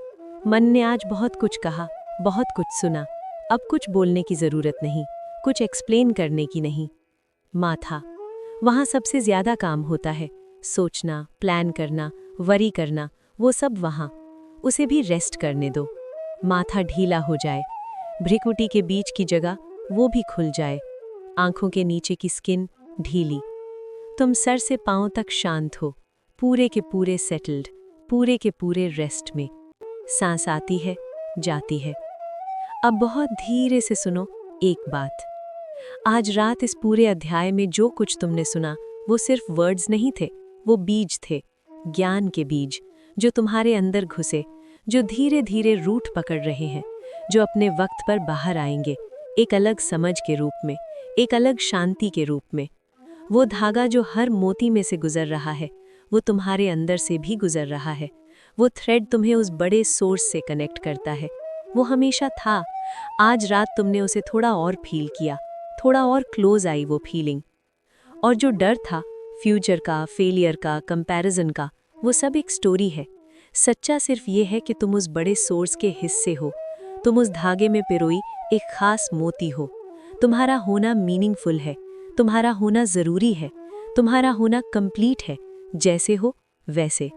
मन ने आज बहुत कुछ कहा, बहुत कुछ सुना, अब कुछ बोलने की जरूरत नहीं, कुछ एक्सप्लेन करने की नहीं। माथा, वहाँ सबसे ज्यादा काम होता है, सोचना, प्लान करना, वरी करना, वो सब वहाँ, उसे भी रेस्ट करने दो। माथा ढीला हो जाए, भ्रिकुटी के बीच की जगह वो भी खुल जाए, आंखों के नीचे की स्किन ढीली। तुम सर से पांव तक शांत हो, पूरे के पूरे सेटल्ड, पूरे के पूरे रेस्ट में। सांस आती है, जाती है। अब बहुत धीरे से सुनो एक बात। आज रात इस पूरे अध्याय में जो कुछ तुमने सुना वो सिर्फ वर्ड्स नहीं थे, वो बीज थे, ज्ञान के बीज, जो तुम्हारे अंदर घुसे, जो धीरे धीरे रूट पकड़ रहे हैं, जो अपने वक्त पर बाहर आएंगे, एक अलग समझ के रूप में, एक अलग शांति के रूप में। वो धागा जो हर मोती में से गुजर रहा है, वो तुम्हारे अंदर से भी गुजर रहा है। वो थ्रेड तुम्हें उस बड़े सोर्स से कनेक्ट करता है। वो हमेशा था, आज रात तुमने उसे थोड़ा और फील किया, थोड़ा और क्लोज आई वो फीलिंग। और जो डर था, फ्यूचर का, फेलियर का, कंपैरिजन का, वो सब एक स्टोरी है। सच्चा सिर्फ ये है कि तुम उस बड़े सोर्स के हिस्से हो, तुम उस धागे में पिरोई एक खास मोती हो। तुम्हारा होना मीनिंगफुल है, तुम्हारा होना ज़रूरी है, तुम्हारा होना कंप्लीट है, जैसे हो वैसे।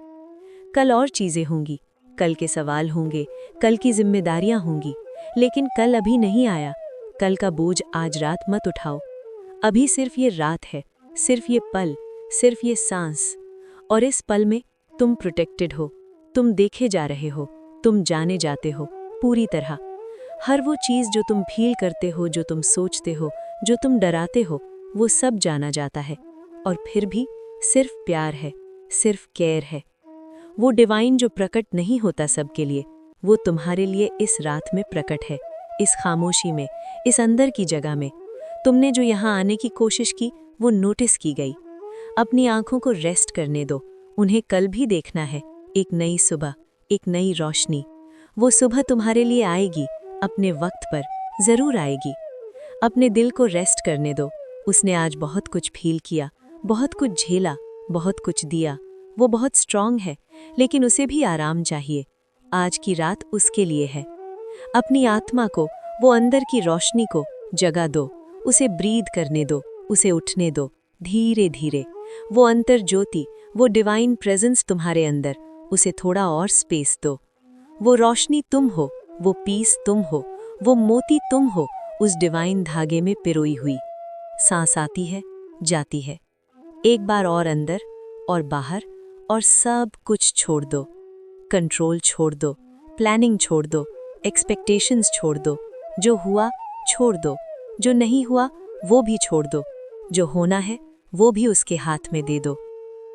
कल और चीज़ें होंगी, कल के सवाल होंगे, कल की जिम्मेदारियां होंगी, लेकिन कल अभी नहीं आया। कल का बोझ आज रात मत उठाओ। अभी सिर्फ ये रात है, सिर्फ ये पल, सिर्फ ये सांस। और इस पल में तुम प्रोटेक्टेड हो, तुम देखे जा रहे हो, तुम जाने जाते हो पूरी तरह। हर वो चीज़ जो तुम फील करते हो, जो तुम सोचते हो, जो तुम डराते हो, वो सब जाना जाता है। और फिर भी सिर्फ प्यार है, सिर्फ केयर है। वो डिवाइन जो प्रकट नहीं होता सबके लिए, वो तुम्हारे लिए इस रात में प्रकट है, इस खामोशी में, इस अंदर की जगह में। तुमने जो यहाँ आने की कोशिश की, वो नोटिस की गई। अपनी आंखों को रेस्ट करने दो, उन्हें कल भी देखना है, एक नई सुबह, एक नई रोशनी। वो सुबह तुम्हारे लिए आएगी, अपने वक्त पर ज़रूर आएगी। अपने दिल को रेस्ट करने दो, उसने आज बहुत कुछ फील किया, बहुत कुछ झेला, बहुत कुछ दिया। वो बहुत स्ट्रांग है, लेकिन उसे भी आराम चाहिए। आज की रात उसके लिए है। अपनी आत्मा को, वो अंदर की रोशनी को जगा दो, उसे ब्रीद करने दो, उसे उठने दो धीरे धीरे। वो अंतर ज्योति, वो डिवाइन प्रेजेंस तुम्हारे अंदर, उसे थोड़ा और स्पेस दो। वो रोशनी तुम हो, वो पीस तुम हो, वो मोती तुम हो, उस डिवाइन धागे में पिरोई हुई। सांस आती है, जाती है। एक बार और अंदर और बाहर, और सब कुछ छोड़ दो। कंट्रोल छोड़ दो, प्लानिंग छोड़ दो, एक्सपेक्टेशंस छोड़ दो। जो हुआ छोड़ दो, जो नहीं हुआ वो भी छोड़ दो। जो होना है वो भी उसके हाथ में दे दो।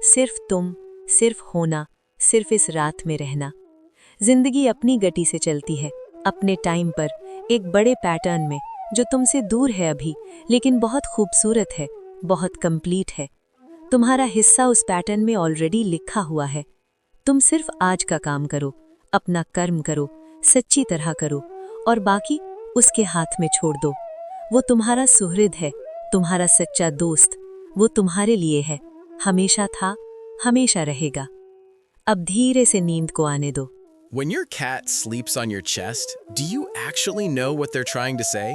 सिर्फ तुम, सिर्फ होना, सिर्फ इस रात में रहना। जिंदगी अपनी गति से चलती है, अपने टाइम पर, एक बड़े पैटर्न में, जो तुमसे दूर है अभी, लेकिन बहुत खूबसूरत है, बहुत कंप्लीट है। तुम्हारा हिस्सा उस पैटर्न में ऑलरेडी लिखा हुआ है। तुम सिर्फ आज का काम करो, अपना कर्म करो, सच्ची तरह करो, और बाकी उसके हाथ में छोड़ दो। वो तुम्हारा सुहृद है, तुम्हारा सच्चा दोस्त। वो तुम्हारे लिए है, हमेशा था, हमेशा रहेगा। अब धीरे से नींद को आने दो। When your cat sleeps on your chest, do you actually know what they're trying to say?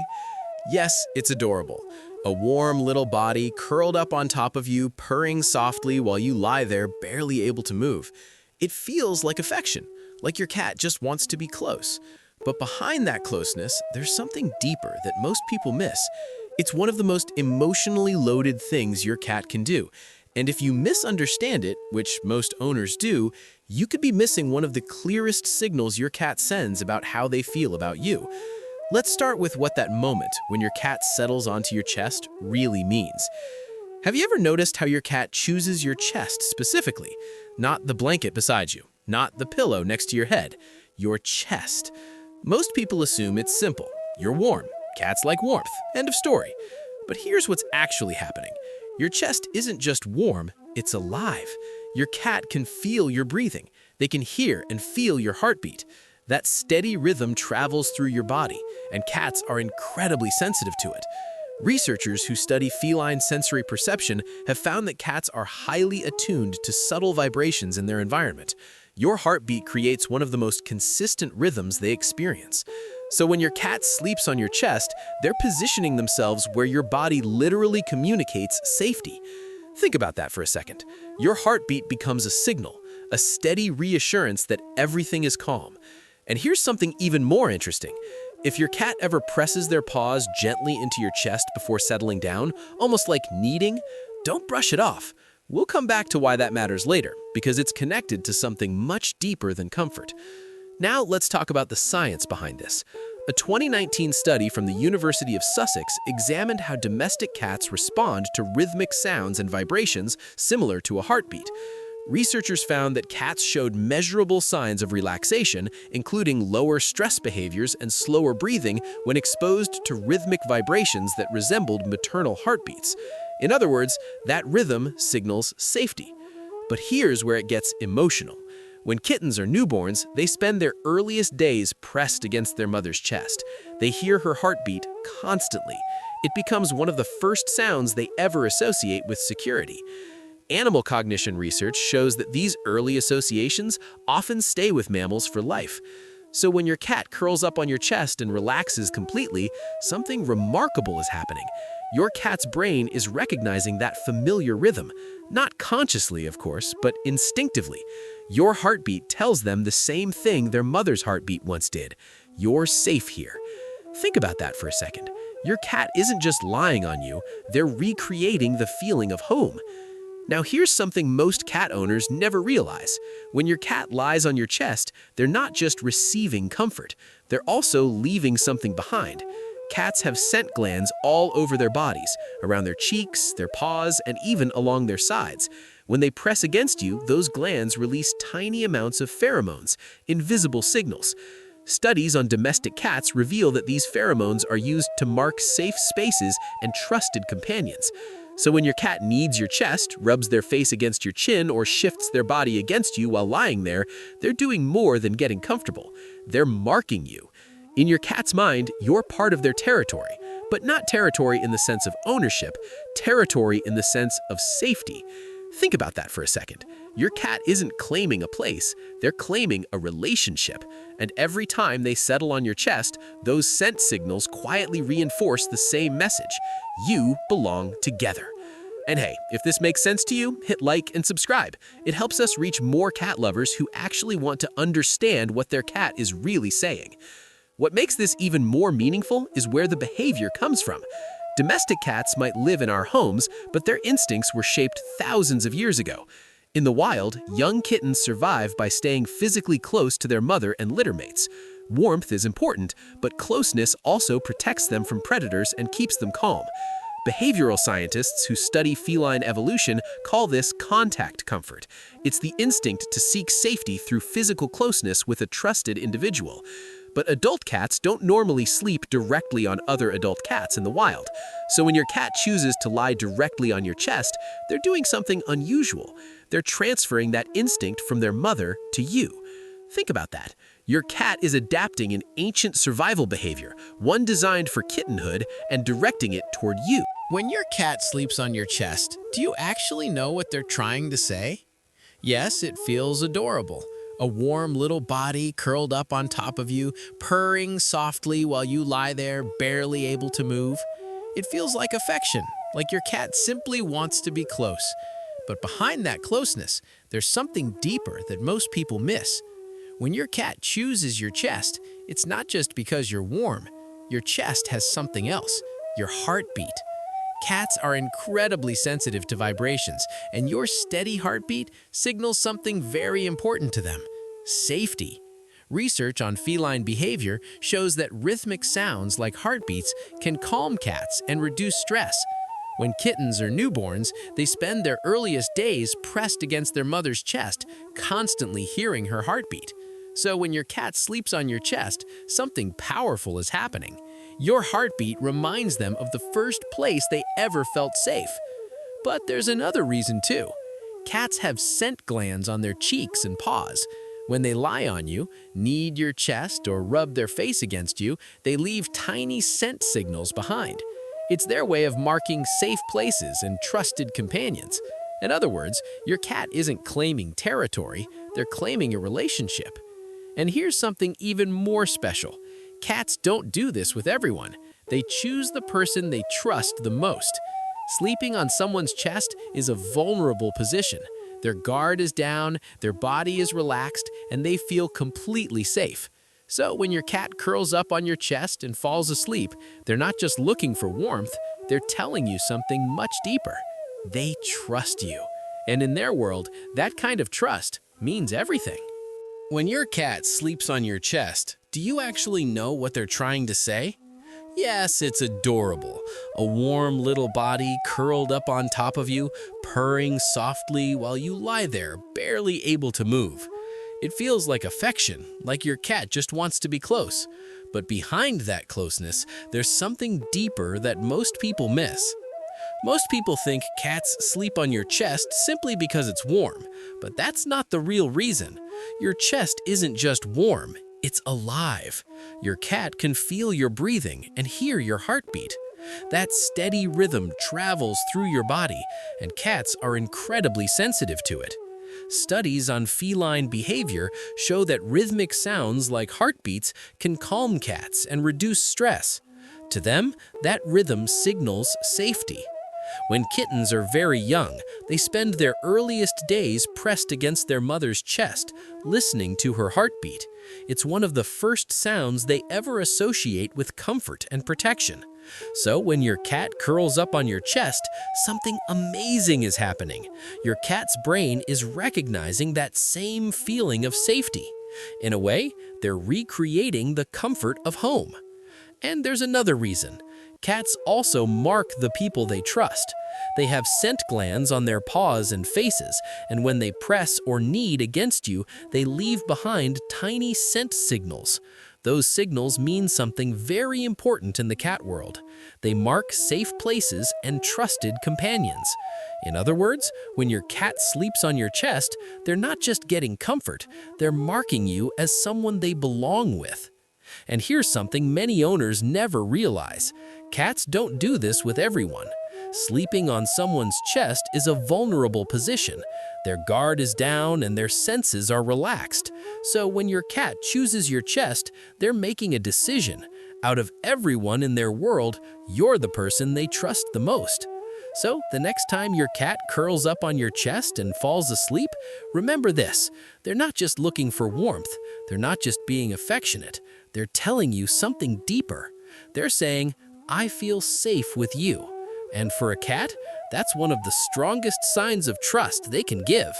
Yes, it's adorable. A warm little body curled up on top of you, purring softly while you lie there, barely able to move. It feels like affection, like your cat just wants to be close. But behind that closeness, there's something deeper that most people miss. It's one of the most emotionally loaded things your cat can do. And if you misunderstand it, which most owners do, you could be missing one of the clearest signals your cat sends about how they feel about you. Let's start with what that moment when your cat settles onto your chest really means. Have you ever noticed how your cat chooses your chest specifically? Not the blanket beside you, not the pillow next to your head, your chest. Most people assume it's simple. You're warm. Cats like warmth. End of story. But here's what's actually happening. Your chest isn't just warm, it's alive. Your cat can feel your breathing. They can hear and feel your heartbeat. That steady rhythm travels through your body, and cats are incredibly sensitive to it. Researchers who study feline sensory perception have found that cats are highly attuned to subtle vibrations in their environment. Your heartbeat creates one of the most consistent rhythms they experience. So when your cat sleeps on your chest, they're positioning themselves where your body literally communicates safety. Think about that for a second. Your heartbeat becomes a signal, a steady reassurance that everything is calm. And here's something even more interesting. If your cat ever presses their paws gently into your chest before settling down, almost like kneading, don't brush it off. We'll come back to why that matters later, because it's connected to something much deeper than comfort. Now let's talk about the science behind this. A 2019 study from the University of Sussex examined how domestic cats respond to rhythmic sounds and vibrations similar to a heartbeat. Researchers found that cats showed measurable signs of relaxation, including lower stress behaviors and slower breathing when exposed to rhythmic vibrations that resembled maternal heartbeats. In other words, that rhythm signals safety. But here's where it gets emotional. When kittens are newborns, they spend their earliest days pressed against their mother's chest. They hear her heartbeat constantly. It becomes one of the first sounds they ever associate with security. Animal cognition research shows that these early associations often stay with mammals for life. So when your cat curls up on your chest and relaxes completely, something remarkable is happening. Your cat's brain is recognizing that familiar rhythm, not consciously, of course, but instinctively. Your heartbeat tells them the same thing their mother's heartbeat once did. You're safe here. Think about that for a second. Your cat isn't just lying on you, they're recreating the feeling of home. Now here's something most cat owners never realize. When your cat lies on your chest, they're not just receiving comfort, they're also leaving something behind. Cats have scent glands all over their bodies, around their cheeks, their paws, and even along their sides. When they press against you, those glands release tiny amounts of pheromones, invisible signals. Studies on domestic cats reveal that these pheromones are used to mark safe spaces and trusted companions. So when your cat kneads your chest, rubs their face against your chin, or shifts their body against you while lying there, they're doing more than getting comfortable. They're marking you. In your cat's mind, you're part of their territory, but not territory in the sense of ownership, territory in the sense of safety. Think about that for a second. Your cat isn't claiming a place, they're claiming a relationship. And every time they settle on your chest, those scent signals quietly reinforce the same message. You belong together. And hey, if this makes sense to you, hit like and subscribe. It helps us reach more cat lovers who actually want to understand what their cat is really saying. What makes this even more meaningful is where the behavior comes from. Domestic cats might live in our homes, but their instincts were shaped thousands of years ago. In the wild, young kittens survive by staying physically close to their mother and litter mates. Warmth is important, but closeness also protects them from predators and keeps them calm. Behavioral scientists who study feline evolution call this contact comfort. It's the instinct to seek safety through physical closeness with a trusted individual. But adult cats don't normally sleep directly on other adult cats in the wild. So when your cat chooses to lie directly on your chest, they're doing something unusual. They're transferring that instinct from their mother to you. Think about that. Your cat is adapting an ancient survival behavior, one designed for kittenhood, and directing it toward you. When your cat sleeps on your chest, do you actually know what they're trying to say? Yes, it feels adorable. A warm little body curled up on top of you, purring softly while you lie there, barely able to move. It feels like affection, like your cat simply wants to be close. But behind that closeness, there's something deeper that most people miss. When your cat chooses your chest, it's not just because you're warm. Your chest has something else, your heartbeat. Cats are incredibly sensitive to vibrations, and your steady heartbeat signals something very important to them: safety. Research on feline behavior shows that rhythmic sounds like heartbeats can calm cats and reduce stress. When kittens are newborns, they spend their earliest days pressed against their mother's chest, constantly hearing her heartbeat. So when your cat sleeps on your chest, something powerful is happening. Your heartbeat reminds them of the first place they ever felt safe. But there's another reason too. Cats have scent glands on their cheeks and paws. When they lie on you, knead your chest, or rub their face against you, they leave tiny scent signals behind. It's their way of marking safe places and trusted companions. In other words, your cat isn't claiming territory, they're claiming a relationship. And here's something even more special. Cats don't do this with everyone. They choose the person they trust the most. Sleeping on someone's chest is a vulnerable position. Their guard is down, their body is relaxed, and they feel completely safe. So when your cat curls up on your chest and falls asleep, they're not just looking for warmth, they're telling you something much deeper. They trust you. And in their world, that kind of trust means everything. When your cat sleeps on your chest, do you actually know what they're trying to say? Yes, it's adorable. A warm little body curled up on top of you, purring softly while you lie there, barely able to move. It feels like affection, like your cat just wants to be close. But behind that closeness, there's something deeper that most people miss. Most people think cats sleep on your chest simply because it's warm, but that's not the real reason. Your chest isn't just warm, it's alive. Your cat can feel your breathing and hear your heartbeat. That steady rhythm travels through your body, and cats are incredibly sensitive to it. Studies on feline behavior show that rhythmic sounds like heartbeats can calm cats and reduce stress. To them, that rhythm signals safety. When kittens are very young, they spend their earliest days pressed against their mother's chest, listening to her heartbeat. It's one of the first sounds they ever associate with comfort and protection. So when your cat curls up on your chest, something amazing is happening. Your cat's brain is recognizing that same feeling of safety. In a way, they're recreating the comfort of home. And there's another reason. Cats also mark the people they trust. They have scent glands on their paws and faces, and when they press or knead against you, they leave behind tiny scent signals. Those signals mean something very important in the cat world. They mark safe places and trusted companions. In other words, when your cat sleeps on your chest, they're not just getting comfort, they're marking you as someone they belong with. And here's something many owners never realize. Cats don't do this with everyone. Sleeping on someone's chest is a vulnerable position. Their guard is down and their senses are relaxed. So when your cat chooses your chest, they're making a decision. Out of everyone in their world, you're the person they trust the most. So the next time your cat curls up on your chest and falls asleep, remember this. They're not just looking for warmth. They're not just being affectionate. They're telling you something deeper. They're saying, I feel safe with you. And for a cat, that's one of the strongest signs of trust they can give.